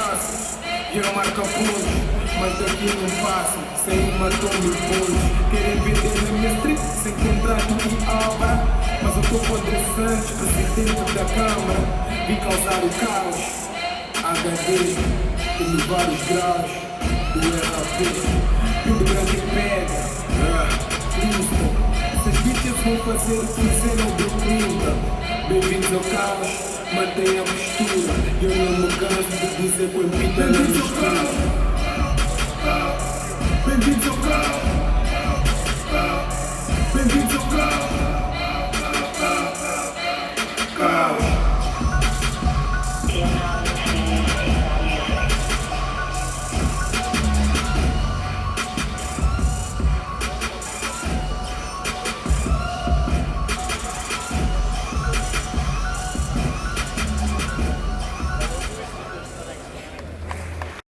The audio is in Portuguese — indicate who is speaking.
Speaker 1: raça. Vieram marcar pontos, mas daqui não passam. Sem uma tomba e pontos. Querem vender na minha street sem contrato e obra. Mas eu tô com o André Santos, presidente da Câmara. Vim causar o caos. HD, tenho vários graus do RAP. E o grande pega. Essas bitches vão fazer o que fizeram do 30. Bem-vindos ao caos, mantenha a postura. Eu não me canso de dizer que o empita na mistura. Bem-vindos ao caos.